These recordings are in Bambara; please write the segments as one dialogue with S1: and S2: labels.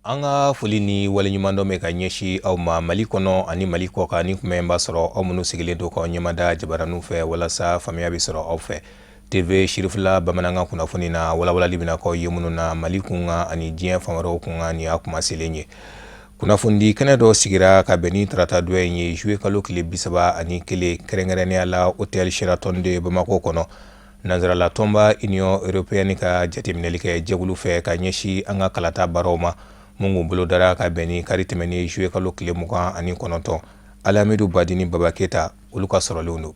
S1: An ka foli ni waleɲuman dɔ bɛ ka ɲɛsin aw ma Mali kɔnɔ ani Mali kɔ kan ni kuma b'a sɔrɔ aw minnu sigilen don k'aw ɲɛmada jabaraniw fɛ walasa faamuya bɛ sɔrɔ aw fɛ. TV Shirifula bamanankan kunnafoni na walawalali bɛna k'aw ye minnu na Mali kunkan ani diɲɛ fan wɛrɛw kunkan ni y'a kuma selen ye. Kunnafoni kɛnɛ dɔ sigira ka bɛn ni tarata donya in ye juillet kalo tile 31 kɛrɛnkɛrɛnnenya la Hôtel Sheraton de Bamako kɔnɔ. Nanzarala tɔnba Union Européenne ka jateminɛli kɛ jɛkulu fɛ ka ɲɛsin an ka kalata baaraw ma. Mungu bolo dara ka bɛn ni kari tɛmɛnen juillet kalo tile 29 Alamidu Badini Baba Keta olu ka sɔrɔlenw don.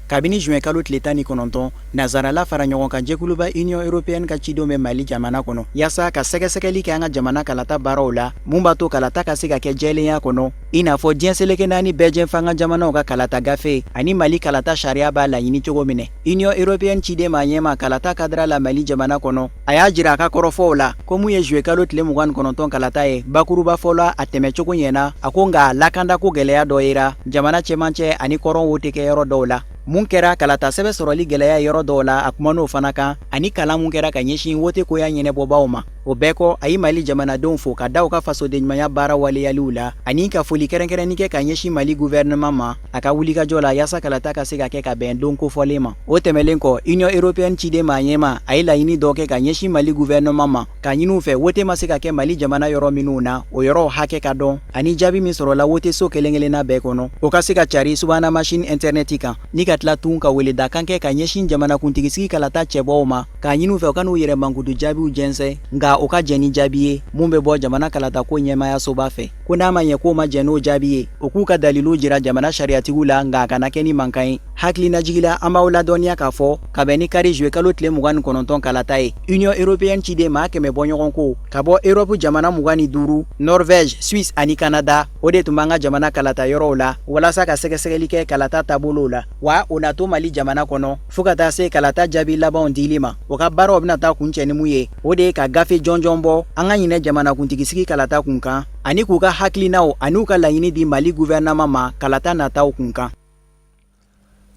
S2: Kabini juin kalo tile 19 Nazarala fara ɲɔgɔn kan jɛkuluba Union Européenne ka cidenw bɛ Mali jamana kɔnɔ yaasa ka sɛgɛsɛgɛli kɛ an ka jamana kalata baaraw la mun b'a to kalata ka se ka kɛ jɛlenya kɔnɔ i n'a fɔ diɲɛ seleke naani bɛɛ jɛnfan ka jamanaw ka kalata gafe ani Mali kalata sariya b'a laɲini cogo minɛ. Union Européenne ciden maa ɲɛma kalata kadira la Mali jamana kɔnɔ a y'a jira a ka kɔrɔfɔw la ko mun ye juillet kalo tile 29 kalata ye bakuruba fɔla a tɛmɛcogo ɲɛna a ko nka lakanda ko gɛlɛya dɔ yera jamana cɛmancɛ ani kɔrɔn wo tɛ kɛ yɔrɔ dɔw la. Mun kɛra kalata sɛbɛ sɔrɔli gɛlɛya yɔrɔ dɔw la a kuman'o fana kan ani kalan mun kɛra ka ɲɛsin wote koya ɲɛnɛbɔbaw ma. O bɛɛ kɔ a ye Mali jamanadenw fo ka daw ka fasodenɲumanya baara waleyaliw la ani ka foli kɛrɛnkɛrɛnni kɛ ka ɲɛsin Mali gouvernement ma a ka wulikajɔ la yaasa kalata ka se ka kɛ ka bɛn don kofɔlen ma. O tɛmɛlen kɔ Union Européenne ciden maa ɲɛma a ye laɲini dɔ kɛ ka ɲɛsin Mali gouvernement ma ka ɲiniw fɛ wote ma se ka kɛ Mali jamana yɔrɔ minnu na o yɔrɔw hakɛ ka dɔn ani jaabi min sɔrɔla wote so kelen-kelenna bɛɛ kɔnɔ o ka se ka cari subahana machine internet kan ni ka tila tun ka weleda kan kɛ ka ɲɛsin jamanakuntigisigi kalata cɛbɔw ma k'a ɲiniw fɛ u ka n'u yɛrɛ mankutu jaabiw jɛnsɛ nka o ka jɛn ni jaabi ye mun bɛ bɔ jamana kalata ko ɲɛmayasoba fɛ ko n'a ma ɲɛ k'o ma jɛn n'o jaabi ye o k'u ka dalilu jira jamana sariyatigiw la nka a kana kɛ ni mankan ye. Hakilinajigila an b'aw ladɔnniya k'a fɔ ka bɛn ni kari juillet kalo tile 29 kalata ye Union Européenne ciden maa 100 bɔ ɲɔgɔn ko ka bɔ Europe jamana 25 Norvège, Suisse ani Canada o de tun b'an ka jamana kalata yɔrɔw la walasa ka sɛgɛsɛgɛli kɛ kalata taabolow la wa o na to Mali jamana kɔnɔ fo ka taa se kalata jaabi labanw dili ma o ka baaraw bɛna taa kuncɛ ni mun ye o de ye ka gafe jɔnjɔn bɔ an ka ɲinɛ jamanakuntigisigi kalata kun kan ani k'u ka hakilinaw ani u ka laɲini di Mali gouvernement ma kalata nataw kun kan.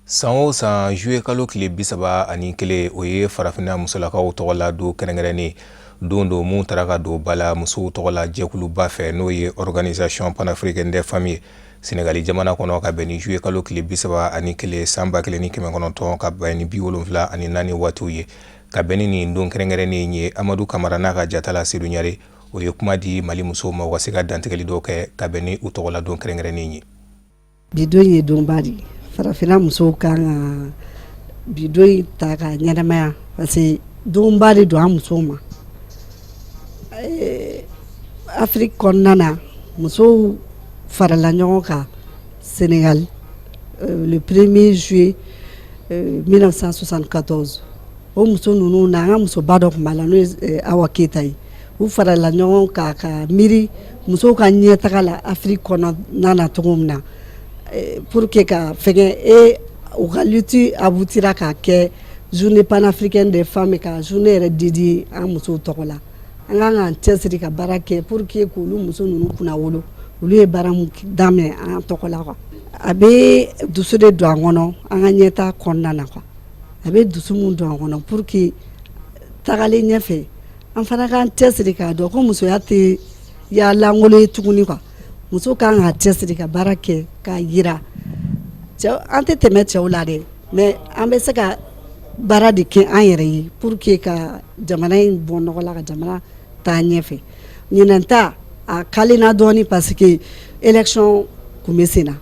S1: San o san juillet kalo tile 31 o ye farafinna musolakaw tɔgɔ la don kɛrɛnkɛrɛnnen don do mun tara ka don bala musow tɔgɔ la jɛkuluba fɛ n'o ye Organisation Panafricaine des Familles Sénégali jamana kɔnɔ ka bɛn ni juillet kalo tile 31 san 1900 ka bɛn ni 74 waatiw ye ka bɛn ni nin don kɛrɛnkɛrɛnnen ye Amadu Kamara n'a ka jatala Seydou Ɲare o ye kuma di Mali musow ma u ka se ka dantigɛli dɔw kɛ ka bɛn ni u tɔgɔ la don kɛrɛnkɛrɛnnen ye.
S3: Bidon ye donba de farafina musow kan ka bidon ta ka ɲɛnamaya parce que donba de don an musow ma. Afrique kɔnɔna na musow farala ɲɔgɔn kan Sénégal le 1er juillet 1974 o muso ninnu na an ka musoba dɔ tun b'a la n'o ye Awa Keyita ye u farala ɲɔgɔn kan ka miiri musow ka ɲɛtaga la Afrique kɔnɔna na cogo min na pour que ka fɛngɛ u ka lutte aboutira ka kɛ journée panafricaine des femmes ka journée yɛrɛ dédiée an musow tɔgɔ la an kan k'an cɛsiri ka baara kɛ pour que k'olu muso ninnu kunna wolo olu ye baara min daminɛ an tɔgɔ la a bɛ dusu de don an kɔnɔ an ka ɲɛta kɔnɔna na a bɛ dusu mun don an kɔnɔ pour que tagalen ɲɛfɛ an fana k'an cɛsiri k'a dɔn ko musoya tɛ yaalangolo ye tuguni muso kan ka cɛsiri ka baara kɛ k'a yira an tɛ tɛmɛ cɛw la dɛ mais an bɛ se ka baara de kɛ an yɛrɛ ye pour que ka jamana in bɔ nɔgɔ la ka jamana taa ɲɛfɛ ɲinɛn ta a kalenna dɔɔni parce que élection kun bɛ sen na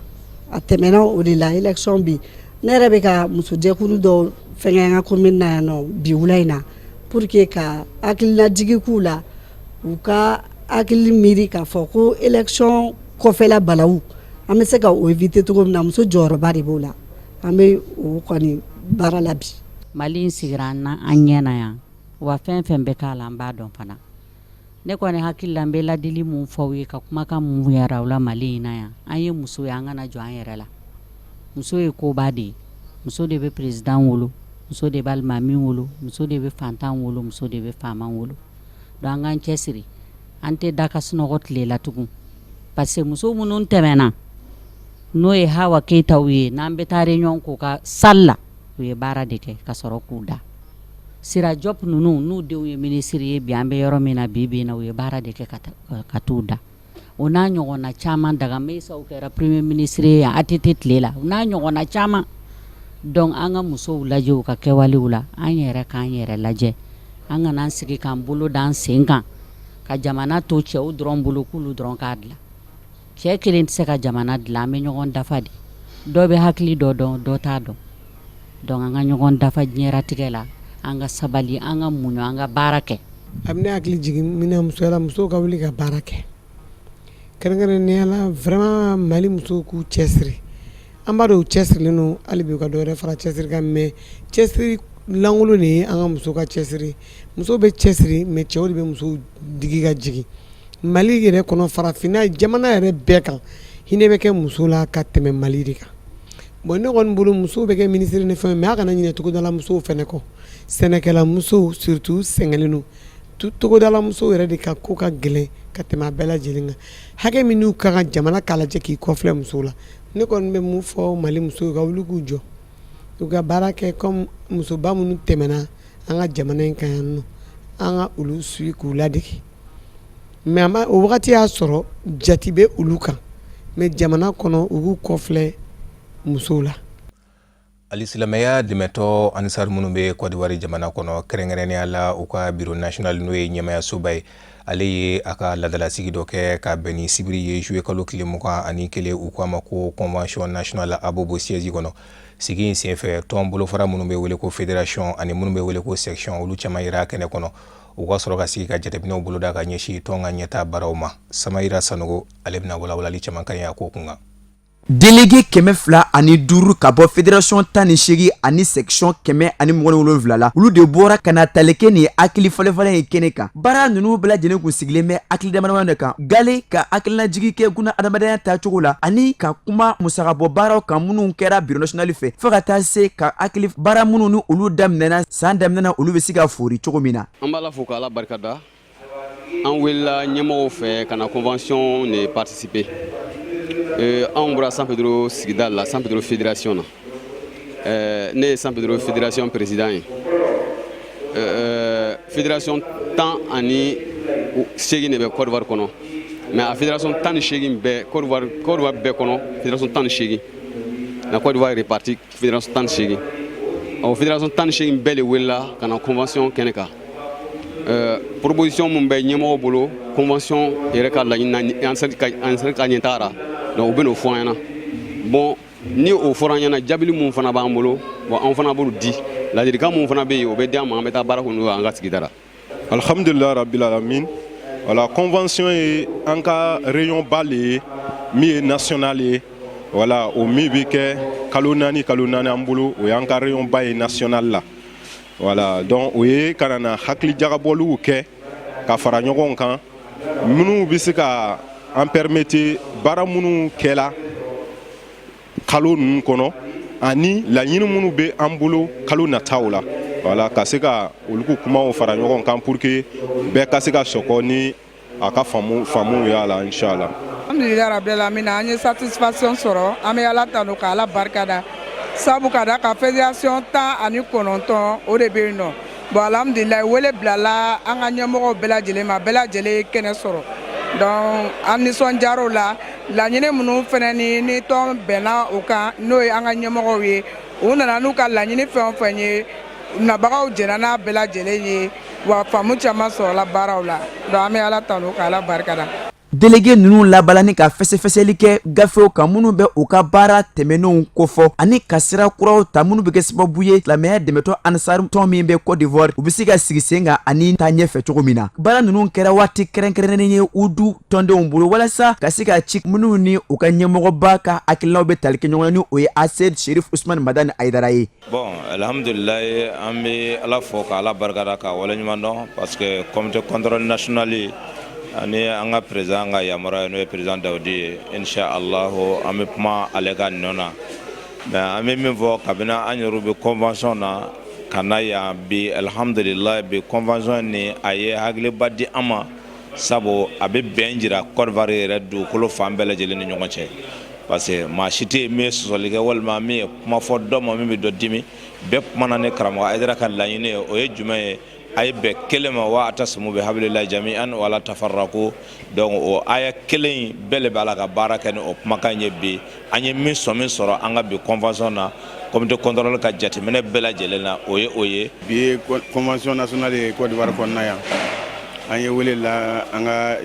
S3: a tɛmɛna o de la élection bi ne yɛrɛ bɛ ka musojɛkulu dɔw fɛngɛ an ka commune na yan nɔ bi wula in na pour que ka hakilinajigi k'u la u ka hakili miiri k'a fɔ ko élection kɔfɛla balawu an bɛ se ka o éviter cogo min na muso jɔyɔrɔba de b'o la an bɛ o kɔni baara la bi.
S4: Mali in sigira an ɲɛ na yan wa fɛn fɛn bɛ k'a la an b'a dɔn fana ne kɔni hakili la n bɛ ladili mun fɔ aw ye ka kumakan mun yɛrɛ aw la Mali in na yan an ye muso ye an kana jɔ an yɛrɛ la muso ye koba de ye muso de bɛ président wolo muso de bɛ alimami wolo muso de bɛ fantan wolo muso de bɛ faama wolo donc an k'an cɛsiri an tɛ da ka sunɔgɔ tile la tugun parce que muso minnu tɛmɛna n'o ye Hawa Keyitaw ye n'an bɛ taa réunion k'u ka salle la u ye baara de kɛ ka sɔrɔ k'u da sira job nunu n'u denw ye ministre ye bi an bɛ yɔrɔ min na bi na u ye baara de kɛ ka t'u da o n'a ɲɔgɔnna caman daga mesaw kɛra premier ministre ye a tɛ tile la o n'a ɲɔgɔnna caman donc an ka musow lajɛ u ka kɛwalew la an yɛrɛ k'an yɛrɛ lajɛ an kana an sigi k'an bolo da an sen kan ka jamana to cɛw dɔrɔn bolo k'olu dɔrɔn k'a dilan cɛ kelen tɛ se ka jamana dilan an bɛ ɲɔgɔn dafa de dɔ bɛ hakili dɔ dɔn dɔ t'a dɔn donc an ka ɲɔgɔn dafa diɲɛlatigɛ la an ka sabali an ka muɲu an ka baara kɛ
S5: a bɛ ne hakili jigin mina musoyala musow ka wuli ka baara kɛ kɛrɛnkɛrɛnnenya la vraiment Mali musow k'u cɛsiri an b'a dɔn u cɛsirilen don hali bi u ka dɔ wɛrɛ fara cɛsiri kan mais cɛsiri lankolon de ye an ka musow ka cɛsiri musow bɛ cɛsiri mais cɛw de bɛ musow digi ka jigin Mali yɛrɛ kɔnɔ farafinna jamana yɛrɛ bɛɛ kan hinɛ bɛ kɛ muso la ka tɛmɛ Mali de kan bon ne kɔni bolo musow bɛ kɛ ministre ni fɛn mais a kana ɲinɛ togodala musow fɛnɛ kɔ sɛnɛkɛla musow surtout sɛgɛnlen don togodala musow yɛrɛ de ka ko ka gɛlɛn ka tɛmɛ a bɛɛ lajɛlen kan hakɛ min n'u ka kan jamana k'a lajɛ k'i kɔfilɛ musow la ne kɔni bɛ mun fɔ Mali musow ka wuli k'u jɔ u ka baara kɛ comme musoba minnu tɛmɛna an ka jamana in kan yan nɔ an ka olu suit k'u ladege mais o wagati y'a sɔrɔ jati bɛ olu kan mais jamana kɔnɔ u k'u kɔfilɛ musow la
S1: alisilamɛya dɛmɛtɔ anisar minnu bɛ Côte d'Ivoire jamana kɔnɔ kɛrɛnkɛrɛnnenya la u ka bureau national n'o ye ɲɛmayasoba ye ale ye a ka laadalasigi dɔ kɛ ka bɛn ni sibiri ye juillet kalo tile 21 u k'a ma ko convention nationale Abobo siège kɔnɔ sigi in senfɛ tɔn bolofara minnu bɛ wele ko fédération ani minnu bɛ wele ko section olu caman yira kɛnɛ kɔnɔ u ka sɔrɔ ka sigi ka jateminɛw boloda ka ɲɛsin tɔn ka ɲɛtaa baaraw ma Samayira Sanogo ale bɛna walawalali caman kan ye a ko kunkan
S6: Délégué kɛmɛ 205 ka bɔ fédération 18 ani section kɛmɛ ani 27 la olu de bɔra kana taleke ni hakili fɔlɛfɔlɛ ye kɛnɛ kan baara ninnu bɛɛ lajɛlen kun sigilen bɛ hakili damadama de kan gale ka hakililajigi kɛ guna adamadenya tacogo la ani ka kuma musakabɔ baaraw kan minnu kɛra bureau national fɛ fo ka taa se ka hakili baara minnu ni olu daminɛna san daminɛna olu bɛ se ka fori cogo min na
S7: an b'a la fo k'Ala barikada an wulila ɲɛmɔgɔw fɛ kana convention ne participer an bɔra San Pedro sigida la San Pedro fédération na ne ye San Pedro fédération président ye fédération 18 de bɛ Côte d'Ivoire kɔnɔ mais a fédération 18 bɛɛ Côte d'Ivoire bɛɛ kɔnɔ fédération 18 na Côte d'Ivoire répartie fédération 18 ɔ fédération 18 bɛɛ de welela ka na convention kɛnɛ kan proposition mun bɛ ɲɛmɔgɔ bolo convention yɛrɛ ka laɲini an sera ka ɲɛtaga la donc u bɛ n'o fɔ an ɲɛna bon ni o fɔra an ɲɛna jaabili mun fana b'an bolo bon an fana b'olu di ladilikan mun fana bɛ yen o bɛ di an ma an bɛ taa baara kɛ n'o ye an ka sigida la.
S8: Alhamdulillah rabbil alamin voilà convention ye an ka réunion ba le ye min ye national ye voilà o min bɛ kɛ kalo naani an bolo o y'an ka réunion ba ye national la voilà donc o ye ka na hakili jagabɔliw kɛ ka fara ɲɔgɔn kan minnu bɛ se ka an permettre baara minnu kɛla kalo ninnu kɔnɔ ani laɲini minnu bɛ an bolo kalo nataw la voilà ka se ka olu kumaw fara ɲɔgɔn kan pour que bɛɛ ka se ka sɔkɔ ni a ka faamu y'a la inchallah.
S9: Alhamdulillah rabbil alamin an ye satisfaction sɔrɔ an bɛ Ala tanu ka Ala barikada sabu ka da ka fédération 19 o de bɛ yen nɔ bon alhamdulillah wele bilala an ka ɲɛmɔgɔw bɛɛ lajɛlen ma bɛɛ lajɛlen ye kɛnɛ sɔrɔ donc an nisɔndiyara o la laɲini minnu fana ni tɔn bɛnna o kan n'o ye an ka ɲɛmɔgɔw ye u nana n'u ka laɲini fɛn o fɛn ye nabagaw jɛnna n'a bɛɛ lajɛlen ye wa faamu caman sɔrɔla baaraw la donc an bɛ Ala tanu ka Ala barikada.
S6: Délégué ninnu labalani ka fɛsɛfɛsɛli kɛ gafew kan minnu bɛ u ka baara tɛmɛnenw kofɔ ani ka sira kuraw ta minnu bɛ kɛ sababu ye silamɛya dɛmɛtɔ Ansar tɔn min bɛ Côte d'Ivoire u bɛ se ka sigi sen kan ani taa ɲɛfɛ cogo min na baara ninnu kɛra waati kɛrɛnkɛrɛnnen ye u du tɔndenw bolo walasa ka se ka ci minnu ni u ka ɲɛmɔgɔba ka hakilinaw bɛ tali kɛ ɲɔgɔn na ni o ye Ased Sherif Usman Madani Aidara ye.
S10: Bon alhamdulillah an bɛ Ala fo ka Ala barikada ka waleɲuman dɔn parce que comité contrôle national ani an ka président ka yamaruya n'o ye président Dawudi ye inshallah an bɛ kuma ale ka nɔ na mais an bɛ min fɔ kabini an yɛrɛ bɛ convention na ka na yan bi alhamdulillah bi convention ni a ye hakiliba di an ma sabu a bɛ bɛn jira Côte d'Ivoire yɛrɛ dugukolo fan bɛɛ lajɛlen ni ɲɔgɔn cɛ parce que maa si tɛ min ye sɔsɔli kɛ walima min ye kuma fɔ dɔ ma min bɛ dɔ dimi bɛɛ kumana ne karamɔgɔ Hayidara ka laɲini ye o ye jumɛn ye a ye bɛn kelen ma wa atasimu bihablillahi jami'an wala tafarraqu donc o aya kelen in bɛɛ de b'a la ka baara kɛ ni o kumakan ye bi an ye min sɔrɔ an ka bi convention na comité contrôle ka jateminɛ bɛɛ lajɛlen na o ye
S11: bi ye convention nationale ye Côte d'Ivoire kɔnɔna yan an ye wele la an ka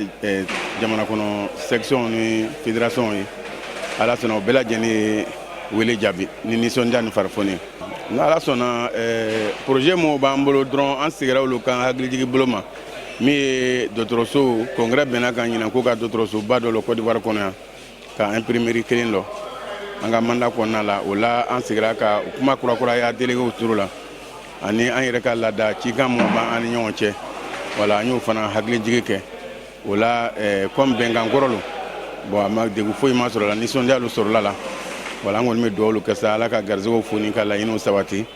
S11: jamana kɔnɔ section ni fédération ye ala sɔnna o bɛɛ lajɛlen ye wele jaabi ni nisɔndiya ni farifoni n'ala sɔnna projet mun b'an bolo dɔrɔn an sigira olu kan hakilijigi bolo ma min ye dɔgɔtɔrɔso congrès bɛnna kan ɲinan ko ka dɔgɔtɔrɔsoba dɔ la Côte d'Ivoire kɔnɔ yan ka imprimerie kelen lɔ an ka mandat kɔnɔna la o la an sigira ka kuma kurakuraya délégué turu la ani an yɛrɛ ka laada cikan mun b'an ni ɲɔgɔn cɛ wala an y'o fana hakilijigi kɛ o la comme bɛnkan kɔrɔ lo bon a ma degun foyi ma sɔrɔ la nisɔndiya lo sɔrɔla la wala an kɔni bɛ dugawu kɛ sa ala ka garizɛgɛw fo ni ka laɲiniw sabati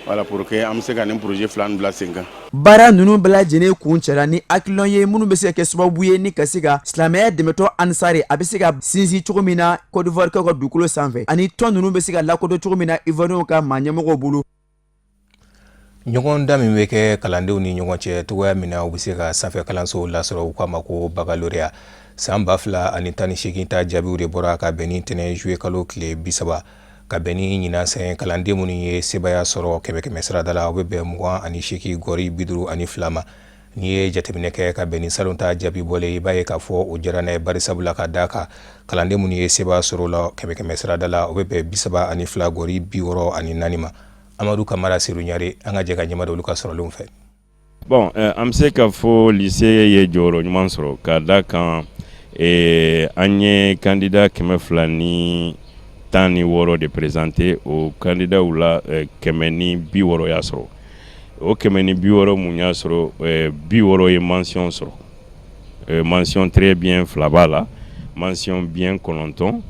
S11: wala pour que an bɛ se ka nin projet fila bila sen kan.
S6: Baara ninnu bɛɛ lajɛlen kun cɛla ni hakilinaw ye minnu bɛ se ka kɛ sababu ye ni ka se ka silamɛya dɛmɛtɔ ansari a bɛ se ka sinsin cogo min na Côte d'Ivoire ka dugukolo sanfɛ ani tɔn ninnu bɛ se ka lakodɔn cogo min na Ivoiriyɛnw ka maa ɲɛmɔgɔw bolo.
S1: ɲɔgɔn da min bɛ kɛ kalandenw ni ɲɔgɔn cɛ togoya min na u bɛ se ka sanfɛ kalansow lasɔrɔ u k'a ma ko baccalauréat san 2018 ta jaabiw de bɔra ka bɛn ni ntɛnɛn juillet kalo tile 30 ka bɛn ni ɲinan sɛn kalanden minnu ye sebaya sɔrɔ kɛmɛ sarada la u bɛ bɛn 28 gɔri 52 ma n'i ye jateminɛ kɛ ka bɛn ni salon ta jaabi bɔlen i b'a ye k'a fɔ o diyara n'a ye bari sabula ka d'a kan kalanden minnu ye sebaya sɔrɔ la kɛmɛ sarada la u bɛ bɛn 32 gɔri 64 ma Amadou Kamara Siruɲare an ka jɛ ka ɲɛma olu ka sɔrɔlenw fɛ.
S12: Bon, an bɛ se ka fɔ lycée ye jɔyɔrɔ ɲuman sɔrɔ ka d'a kan an ye candidat 216 de présenté o candidat la 160 y'a sɔrɔ o 160 mun y'a sɔrɔ 60 ye mention sɔrɔ mention très bien fila b'a la mention bien 9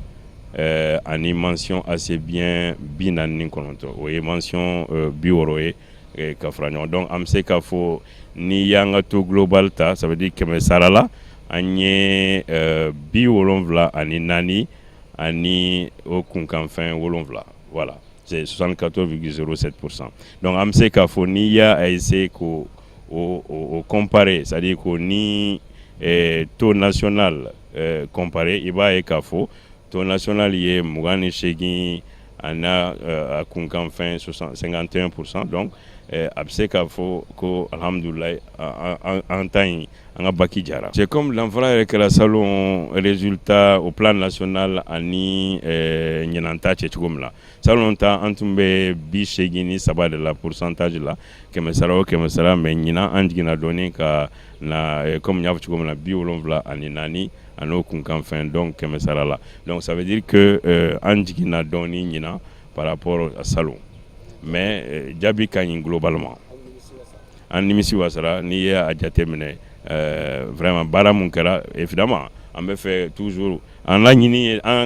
S12: ani mention assez bien 49 o ye mention 60 ye ka fara ɲɔgɔn donc an bɛ se k'a fɔ ni y'an ka taux global ta ça veut dire 100 sara la an ye 74 ani o kunkanfɛn 7 voilà c'est 74,07%. Donc an bɛ se k'a fɔ n'i y'a essayer k'o comparer c'est à dire ko ni taux national comparer i b'a ye k'a fɔ taux national ye 28 ana a kunkanfɛn 51%. Donc a bɛ se k'a fɔ ko alhamdoulilahi an ta in an ka baki jara. C'est comme l'enfant yɛrɛ kɛra salon résultat au plan national ani ɲinan ta cɛ cogo min na salon ta an tun bɛ 83 de la pourcentage la 100 mais ɲinan an jiginna dɔɔni ka na comme n y'a fɔ cogo min na 74 an'o kunkanfɛn donc 100 la donc ça veut dire que an jiginna dɔɔni ɲinan par rapport à salon mais jaabi ka ɲi globalement an nimisi wasara n'i ye a jateminɛ vraiment baara mun kɛra évidemment an bɛ fɛ toujours an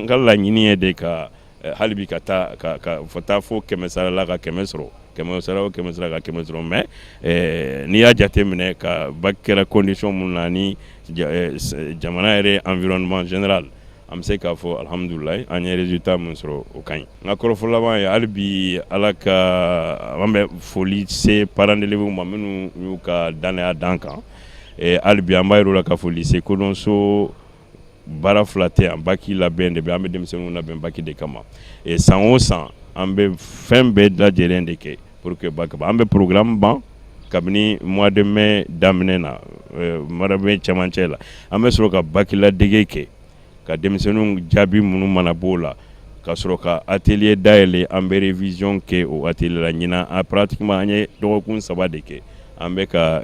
S12: ka laɲini ye de ka hali bi ka taa fɔ taa fo 100 la ka 100 sɔrɔ 100 ka 100 sɔrɔ mais n'i y'a jateminɛ ka bac kɛra condition mun na ni jamana yɛrɛ environnement général an bɛ se k'a fɔ alhamdulilayi an ye résultat mun sɔrɔ o ka ɲi n ka kɔrɔfɔ laban ye hali bi ala ka an bɛ foli se parents d'élèves ma minnu y'u ka danaya d'an kan hali bi an b'a yir'u la k'a fɔ lycée Kodonso baara fila tɛ yan baki labɛn de bɛ an bɛ denmisɛnninw labɛn baki de kama san o san an bɛ fɛn bɛɛ lajɛlen de kɛ pour que baki an bɛ programme ban kabini mois de mai daminɛ na mois de mai cɛmancɛ la an bɛ sɔrɔ ka baki ladege kɛ ka denmisɛnninw jaabi minnu mana b'o la ka sɔrɔ ka atelier dayɛlɛ an bɛ révision kɛ o atelier la ɲinan pratiquement an ye dɔgɔkun 3 de kɛ an bɛ ka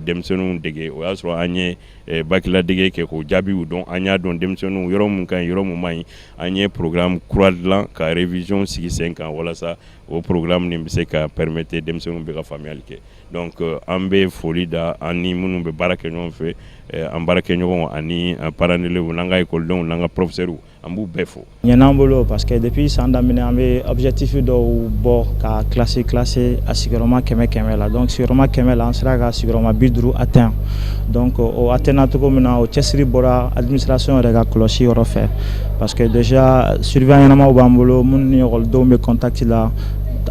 S12: denmisɛnninw dege o y'a sɔrɔ an ye bakiladege kɛ k'o jaabiw dɔn an y'a dɔn denmisɛnninw yɔrɔ mun ka ɲi yɔrɔ mun man ɲi an ye programme kura dilan ka révision sigi sen kan walasa o programme nin bɛ se ka permettre denmisɛnninw bɛ ka faamuyali kɛ donc an bɛ foli da an ni minnu bɛ baara kɛ ɲɔgɔn fɛ an baarakɛɲɔgɔnw ani parents d'élèves n'an ka écoledenw n'an ka professeurs an b'u bɛɛ fo.
S13: Ɲɛn'an bolo parce que depuis san daminɛ an bɛ objectif dɔw bɔ ka classe a sigiyɔrɔma 100 la donc sigiyɔrɔma 100 la an sera ka sigiyɔrɔma 50 atteint donc o atteindre cogo min na o cɛsiri bɔra administration yɛrɛ ka kɔlɔsi yɔrɔ fɛ parce que déjà surveillant ɲɛnamaw b'an bolo minnu ni écoledenw bɛ contact la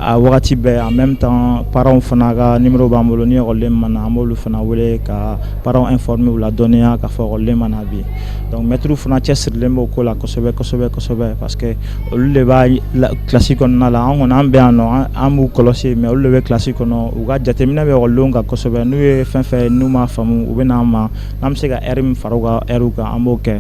S13: a wagati bɛɛ en même temps parents fana ka numéro b'an bolo ni école mana an b'olu fana wele ka parents informer u la dɔnniya k'a fɔ école mana bi donc maître fana cɛsirilen b'o ko la kosɛbɛ parce que olu de b'a classe kɔnɔna la an kɔni an bɛ yan nɔ an b'u kɔlɔsi mais olu de bɛ classe kɔnɔ u ka jateminɛ bɛ écoledenw kan kosɛbɛ n'u ye fɛn fɛn n'u m'a faamu u bɛ n'an ma n'an bɛ se ka heure min fara u ka heure kan an b'o kɛ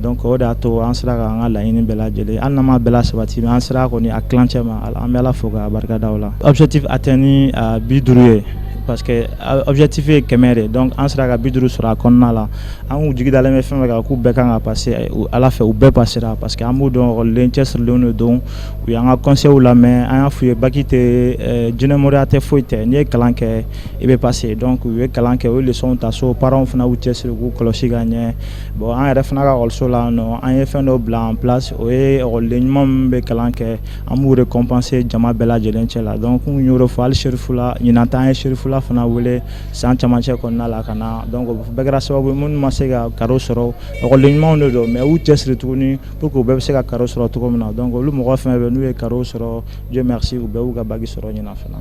S13: donc o de y'a to an sera ka an ka laɲini bɛɛ lajɛlen hali n'an ma bɛɛ lasabati mais an sera kɔni a tilancɛ ma an bɛ Ala fo ka barikada o la objectif atteint 50 ye parce que objectif ye 100 de donc an sera ka 50 sɔrɔ a kɔnɔna la an k'u jigi dalen bɛ fɛn fɛn kan k'u bɛɛ kan ka passer Ala fɛ u bɛɛ passera parce que an b'u dɔn école cɛsirilenw de don u y'an ka conseils lamɛn an y'a f'u ye bac tɛ jinɛmɔrɔya tɛ foyi tɛ n'i ye kalan kɛ i bɛ passer donc u ye kalan kɛ u ye leçons ta so parents fana y'u cɛsiri k'u kɔlɔsi ka ɲɛ bon an yɛrɛ fana ka école la nɔ an ye fɛn dɔ bila en place o ye écoleden ɲuman min bɛ kalan kɛ an b'u récompenser jama bɛɛ lajɛlen cɛ la donc n y'o de fɔ hali sherifu la ɲinan ta an ye sherifu la fana wele san camancɛ kɔnɔna la ka na donc o bɛɛ kɛra sababu minnu ma se ka cadeau sɔrɔ écoleden ɲumanw de don mais u cɛsiri tuguni pour que u bɛɛ bɛ se ka cadeau sɔrɔ cogo min na donc olu mɔgɔ fɛn bɛɛ n'u ye cadeau sɔrɔ Dieu merci u bɛɛ y'u ka bac sɔrɔ ɲinan fana.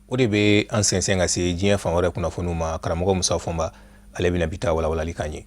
S1: O de bɛ an sɛnsɛn ka se diɲɛ fan wɛrɛ kunnafoniw ma karamɔgɔ Musa Fɔnba ale bɛna bi ta walawalali k'an ye.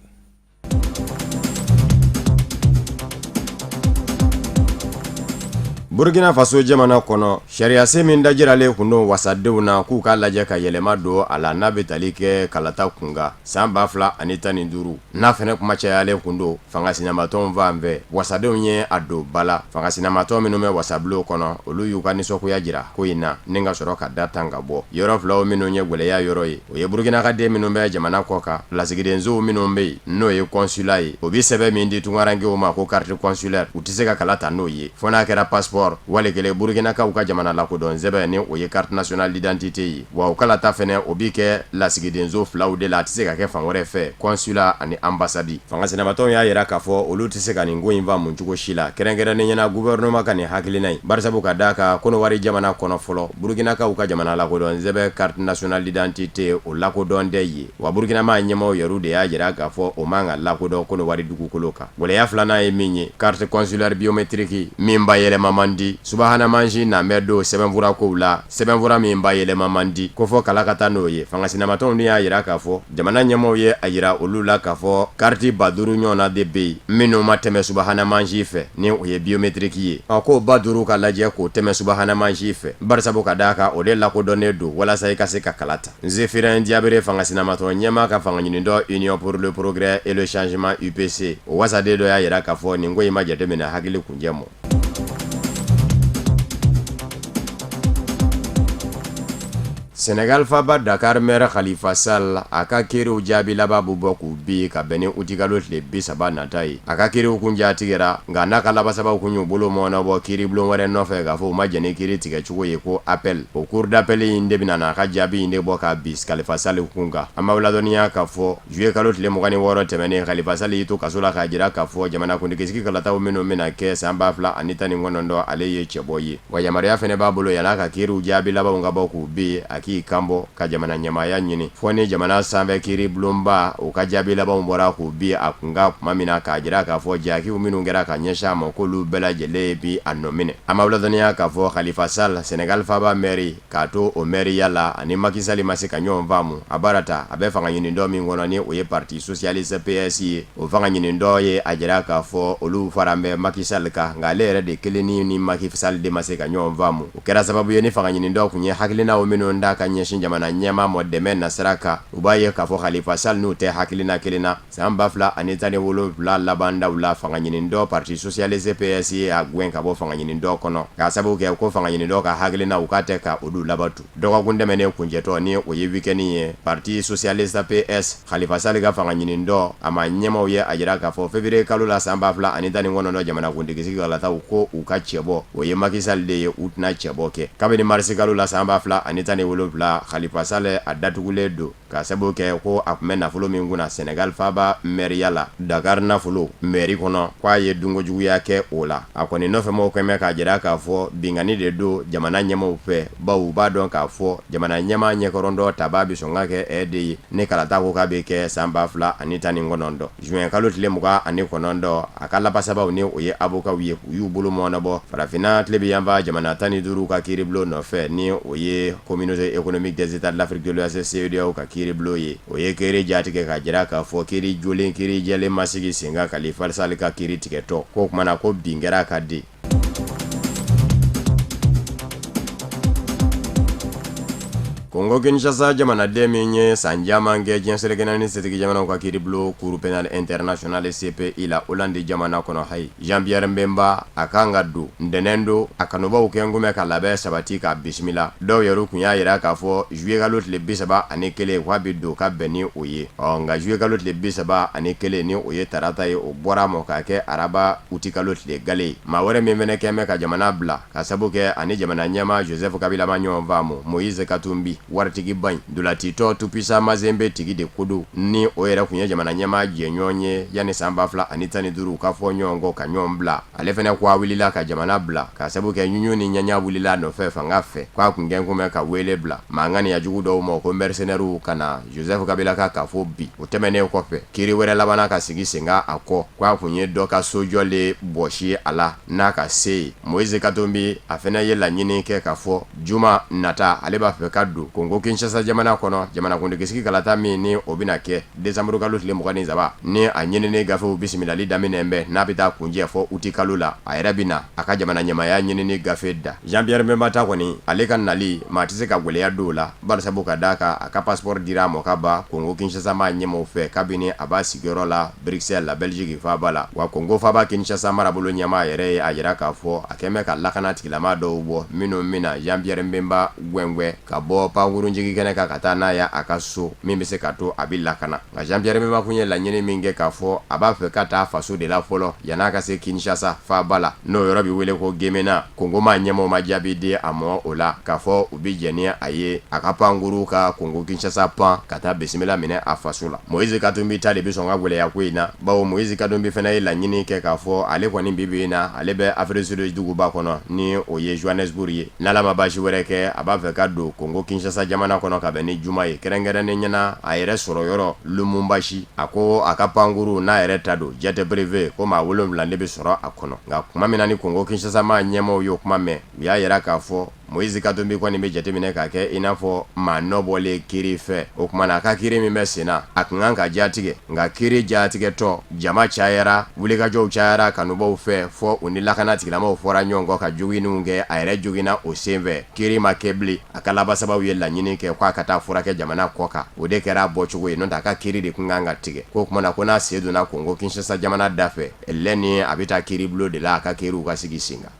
S14: Burkina Faso jamana kɔnɔ sariya se min dajiralen kun don wasadenw na k'u ka lajɛ ka yɛlɛma don a la n'a bɛ tali kɛ kalata kunga san 2015 n'a fɛnɛ kuma cayalen kun don fangasinamatɔnw fan fɛ wasadenw ye a don bala fangasinamatɔn minnu bɛ wasabulon kɔnɔ olu y'u ka nisɔngoya jira ko in na ni ka sɔrɔ ka da tan ka bɔ yɔrɔ filaw minnu ye gwɛlɛya yɔrɔ ye o ye Burkina ka den minnu bɛ jamana kɔ kan lasigidensow minnu bɛ yen n'o ye consulat ye o bi sɛbɛn min di tungarankew ma ko carte consulaire u tɛ se ka kala ta n'o ye fo n'a kɛra passeport wale kele Burkinakaw ka jamana lakodɔn sɛbɛn ni o ye carte nationale d'identité ye wa o kala ta fɛnɛ o bi kɛ lasigidenso filaw de la a tɛ se ka kɛ fan wɛrɛ fɛ consulat ani ambassade fangasinamatɔnw y'a yira k'a fɔ olu tɛ se ka nin ko in fa mun cogo si la kɛrɛnkɛrɛnnen ɲɛna gouvernement ka nin hakilina ye barisabu ka d'a kan Konowari jamana kɔnɔ fɔlɔ Burkinakaw ka jamana lakodɔn sɛbɛn carte nationale d'identité o lakodɔn tɛ ye wa Burkinama ɲɛmaaw yɛrɛ de y'a yira k'a fɔ o man ka lakodɔn Konowari dugukolo kan gwɛlɛya filanan ye min ye carte consulaire biométrique min ba yɛlɛma man di subahana manji na mɛ don sɛbɛnfura kow la sɛbɛnfura min ba yɛlɛma man di ko fɔ kala ka taa n'o ye fangasinamatɔnw ni y'a yira k'a fɔ jamana ɲɛmaaw ye a yira olu la k'a fɔ carte 5000 ɲɔgɔnna de bɛ yen minnu ma tɛmɛ subahana manji fɛ ni o ye biométrique ye ko 5000 ka lajɛ k'o tɛmɛ subahana manji fɛ barisabu ka d'a kan o de lakodɔnnen don walasa i ka se ka kala ta Nzefirɛn Diabere fangasinamatɔ ɲɛmaa ka fangaɲini dɔ Union pour le progrès et le changement UPC o wasaden dɔ y'a yira k'a fɔ nin ko in ma jateminɛ hakili kunjɛ mɔ. Senegal faba Dakar maire Khalifa Sall a ka kiiriw jaabi laban bɛ bɔ k'u bin ka bɛn ni uti kalo tile 30 nata ye a ka kiiriw kun jaatigɛra nka n'a ka labansabaw kun y'u bolo mɔnabɔ kiiribulon wɛrɛ nɔfɛ k'a fɔ u ma jɛn ni kiiri tigɛ cogo ye ko appel o cour d'appel in de bɛna n'a ka jaabi in de bɔ k'a bin Khalifa Sall kun kan an b'aw ladɔnniya k'a fɔ juillet kalo tile 26 tɛmɛnen Khalifa Sall y'i to kaso la k'a jira k'a fɔ jamanakuntigisigi kalataw minnu bɛna kɛ san 2019 ale ye cɛbɔ ye wa yamaruya fɛnɛ b'a bolo yan'a ka kiiriw jaabi labanw ka bɔ k'u bin a k'i kanbɔ ka jamana ɲɛmaaya ɲini fɔ ni jamana sanfɛ kiiri bulonba o ka jaabi labanw bɔra k'u bin a kunga kuma min na k'a jira k'a fɔ jakiw minnu kɛra ka ɲɛsin a ma k'olu bɛɛ lajɛlen bi a nɔ minɛ an b'aw ladɔnniya k'a fɔ Khalifa Sall Senegal faba maire k'a to o mairiya la ani Macky Sall ma se ka ɲɔgɔn faamu a barata a bɛ fanga ɲini dɔ min kɔnɔ ni o ye parti socialiste PS ye o fanga ɲini dɔ ye a jira k'a fɔ olu fara bɛ Macky Sall kan nka ale yɛrɛ de kelen ni Macky Sall de ma se ka ɲɔgɔn faamu o kɛra sababu ye ni fanga ɲini dɔ kun ye hakilinaw minnu da ka ɲɛsin jamana ɲɛmaa mɔ dɛmɛ nasira kan u b'a ye k'a fɔ Khalifa Sall n'u tɛ hakilina kelen na san 2017 laban daw la fanga ɲini dɔ parti socialiste PS ye a gɛn ka bɔ fanga ɲini dɔ kɔnɔ k'a sababu kɛ ko fanga ɲini dɔ ka hakilina u ka tɛ ka olu labatu dɔgɔkun tɛmɛnen kuncɛtɔ ni o ye weekend ye parti socialiste PS Khalifa Sall ka fanga ɲini dɔ a ma ɲɛmaaw ye a jira k'a fɔ février kalo la san 2019 jamanakuntigisigi kalataw ko u ka cɛbɔ o ye Macky Sall de ye u tɛna cɛbɔ kɛ kabini mars kalo la san 2017 7 Khalifa Saleh a datugulen don ka sababu kɛ ko a kun bɛ nafolo min kunna Senegal faaba mairie la Dakar nafolo mairie kɔnɔ k'a ye dunkojuguya kɛ o la a kɔni nɔfɛ mɔgɔw kɛmɛ k'a jira k'a fɔ bingani de don jamana ɲɛmaaw fɛ baw b'a dɔn k'a fɔ jamana ɲɛmaa ɲɛkɔrɔndɔ tabaa bi sɔn ka kɛ de ye ne kalata ko k'a bɛ kɛ san 2019 juin kalo tile 29 a ka labasabaw ni o ye avocat ye u y'u bolo mɔnabɔ farafinna tile bi yanfa jamana 15 ka kiiribulon nɔfɛ ni o ye communauté économique des états de l'Afrique de l'Ouest CEDEAO ka kiiribulon ye o ye kiiri jatigɛ ka jira k'a fɔ kiiri jolen kiiri jɛlen masigi senga Khalifa Saleh ka kiiri tigɛtɔ ko kumana ko bin kɛra ka di Congo Kinshasa jamanaden min ye san caman kɛ diɲɛ selekɛnɛ ni setigi jamanaw ka kiiribulon Cour pénale internationale CPI la Hollande jamana kɔnɔ hayi Jean-Pierre Mbemba a kan ka don ntɛnɛn don a kanubaw kɛ ngumɛ ka labɛn sabati ka bisimila dɔw yɛrɛ kun y'a yira k'a fɔ juillet kalo tile 31 k'a bi don ka bɛn ni o ye nka juillet kalo tile 31 ni o ye tarata ye o bɔra mɔ k'a kɛ araba uti kalo tile gale maa wɛrɛ min fɛnɛ kɛmɛ ka jamana bila ka sabu kɛ ani jamana ɲɛma Joseph Kabila ma ɲɔgɔn faamu Moïse Katumbi waritigi baɲi dulatitɔ tupisa mazembe tigi de kodo ni o yɛrɛ kun ye jamana ɲɛma jɛɲɔgɔn ye yanni san 2015 ka fɔ ɲɔgɔn kɔ ka ɲɔgɔn bila ale fɛnɛ ko a wulila ka jamana bila ka sabu kɛ ɲuɲu ni ɲaɲa wulila nɔfɛ fanga fɛ k'a kun gɛn kun bɛ ka wele bila mankan ni yajugu dɔw ma ko mercenaires ka na Joseph Kabila ka kafo bi o tɛmɛnen kɔfɛ kiiri wɛrɛ labana ka sigi senga a kɔ k'a kun ye dɔ ka sojɔlen bɔsi a la n'a ka se ye Moïse Katumbi a fɛnɛ ye laɲini kɛ ka fɔ juma nata ale b'a fɛ ka don Congo Kinshasa jamana kɔnɔ jamanakuntigisigi kalata min ni o bɛna kɛ décembre kalo tile 23 ni a ɲinini gafew bisimilali daminɛ bɛ n'a bɛ taa kunjɛ fɔ uti kalo la a yɛrɛ bɛna a ka jamana ɲɛmaya ɲinini gafe da Jean-Pierre Mbemba ta kɔni ale ka nali maa tɛ se ka gwɛlɛya don la barisabu ka d'a kan a ka passeport dira a mɔ ka ban Congo Kinshasa maa ɲɛmaaw fɛ kabini a b'a sigiyɔrɔ la Bruxelles la Belgique faaba la wa Congo faaba Kinshasa marabolo ɲɛmaa yɛrɛ ye a yira k'a fɔ a kɛn bɛ ka lakana tigilama dɔw bɔ minnu bɛna Jean-Pierre Mbemba gwɛngwɛ ka bɔ pankurunjigi kɛnɛ kan ka taa n'a ye a ka so min bɛ se ka to a bɛ lakana nka Jean-Pierre Mbemba kun ye laɲini min kɛ k'a fɔ a b'a fɛ ka taa faso de la fɔlɔ yan'a ka se Kinshasa faaba la n'o yɔrɔ bɛ wele ko Gemena Congo maa ɲɛmaaw ma jaabi di a mɔ o la k'a fɔ u bɛ jɛn ni a ye a ka pankuru ka Congo Kinshasa pan ka taa bisimila minɛ a faso la Moïse Katumbi ta de bɛ sɔn ka gwɛlɛya ko in na bawo Moïse Katumbi fana ye laɲini kɛ k'a fɔ ale kɔni bi bi in na ale bɛ Afrique Sud duguba kɔnɔ ni o ye Johannesburg ye n'ala ma baasi wɛrɛ kɛ a b'a fɛ ka don Congo Kinshasa jamana kɔnɔ ka bɛn ni juma ye kɛrɛnkɛrɛnnen ɲɛna a yɛrɛ sɔrɔ yɔrɔ Lumumbashi a ko a ka pankuru n'a yɛrɛ ta don jet privé ko maa 7 de bɛ sɔrɔ a kɔnɔ nka kuma min na ni Congo Kinshasa maa ɲɛmaaw y'o kuma mɛn u y'a yira k'a fɔ Moïse Katumbi kɔni bɛ jateminɛ k'a kɛ i n'a fɔ maa nɔbɔlen kiiri fɛ o kuma na a ka kiiri min bɛ sen na a kun kan ka jatigɛ nka kiiri jatigɛtɔ jama cayara wulikajɔw cayara kanubaw fɛ fɔ u ni lakana tigilamaw fɔra ɲɔgɔn kɔ ka joginniw kɛ a yɛrɛ joginna o senfɛ kiiri ma kɛ bilen a ka labasabaw ye laɲini kɛ k'a ka taa furakɛ jamana kɔ kan o de kɛra a bɔcogo ye n'o tɛ a ka kiiri de kun kan ka tigɛ k'o kuma na ko n'a sen donna Congo Kinshasa jamana da fɛ lɛ ni a bɛ taa kiiribulon de la a ka kiiriw ka sigi sen kan.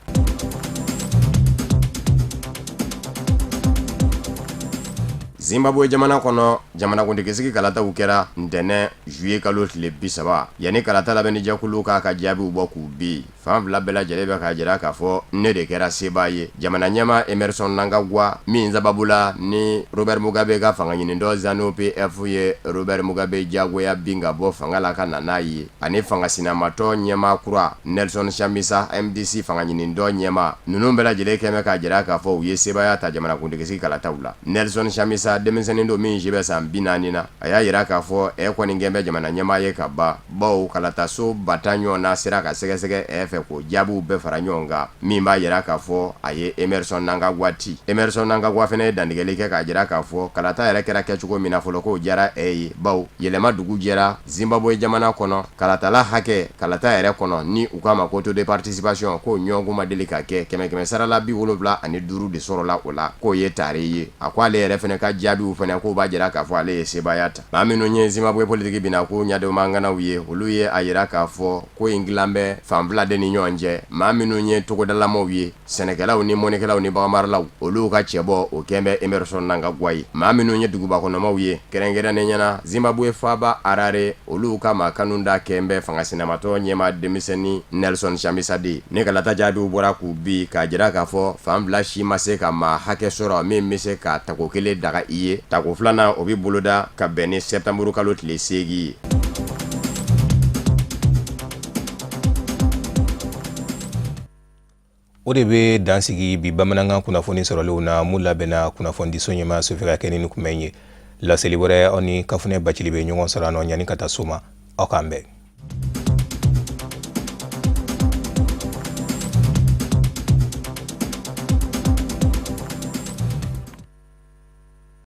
S14: Zimbabwe jamana kɔnɔ jamanakuntigisigi kalataw kɛra ntɛnɛn juillet kalo tile 30 yanni kalata labɛnni jɛkulu k'a ka jaabiw bɔ k'u bin fan fila bɛɛ lajɛlen bɛ k'a jira k'a fɔ ne de kɛra sebaa ye jamana ɲɛma Emerson Mnangagwa min sababula ni Robert Mugabe ka fanga ɲinindɔ ZANU-PF ye Robert Mugabe jagoya bin ka bɔ fanga la ka na n'a ye ani fanga sinamatɔ ɲɛma kura Nelson Chamisa MDC fanga ɲinindɔ ɲɛma ninnu bɛɛ lajɛlen kɛmɛ k'a jira k'a fɔ u ye sebaaya ta jamanakuntigisigi kalataw la Nelson Chamisa denmisɛnnin do min si bɛ san 40 na a y'a yira k'a fɔ kɔni gɛn bɛ jamana ɲɛmaa ye ka ban bawo kalataso bata ɲɔgɔn na sera ka sɛgɛsɛgɛ fɛ ko jaabiw bɛɛ fara ɲɔgɔn kan min b'a yira k'a fɔ a ye Emerson Mnangagwa ti Emerson Mnangagwa fɛnɛ ye dantigɛli kɛ k'a jira k'a fɔ kalata yɛrɛ kɛra kɛcogo min na fɔlɔ k'o diyara ye bawo yɛlɛma dugu jɛra Zimbabwe jamana kɔnɔ kalatala hakɛ kalata yɛrɛ kɔnɔ ni u k'a ma ko taux de participation k'o ɲɔgɔn ma deli ka kɛ 100 sarala 75 de sɔrɔla o la k'o ye tare ye a ko ale yɛrɛ fɛnɛ ka jaabiw fana ko b'a jira k'a fɔ ale ye sebaaya ta maa minnu ye Zimbabwe politique bina ko ɲadomanganaw ye olu ye a yira k'a fɔ ko in dilan bɛ fan fila de ni ɲɔgɔn cɛ maa minnu ye togodalamaw ye sɛnɛkɛlaw ni mɔnikɛlaw ni baganmaralaw olu ka cɛbɔ o kɛn bɛ Emerson Mnangagwa ye maa minnu ye dugubakɔnɔmaw ye kɛrɛnkɛrɛnnen ɲɛna Zimbabwe faaba Harare olu ka maa kanu da kɛn bɛ fangasinamatɔ ɲɛma denmisɛnnin Nelson Chamisa de ne kalata jaabiw bɔra k'u bi k'a jira k'a fɔ fan fila si ma se ka maa hakɛ sɔrɔ min bɛ se ka tako kelen daga i ye tako filanan o bɛ boloda ka bɛn ni septembre kalo tile 8 ye.
S1: O de bɛ dansigi bi bamanankan kunnafoni sɔrɔlenw na mun labɛnna kunnafonidiso ɲɛmaa Sofi ka kɛnɛ ni kunbɛn ye laseli wɛrɛ aw ni Kafunɛ Bacili bɛ ɲɔgɔn sɔrɔ a nɔ yanni ka taa so ma aw k'an bɛn.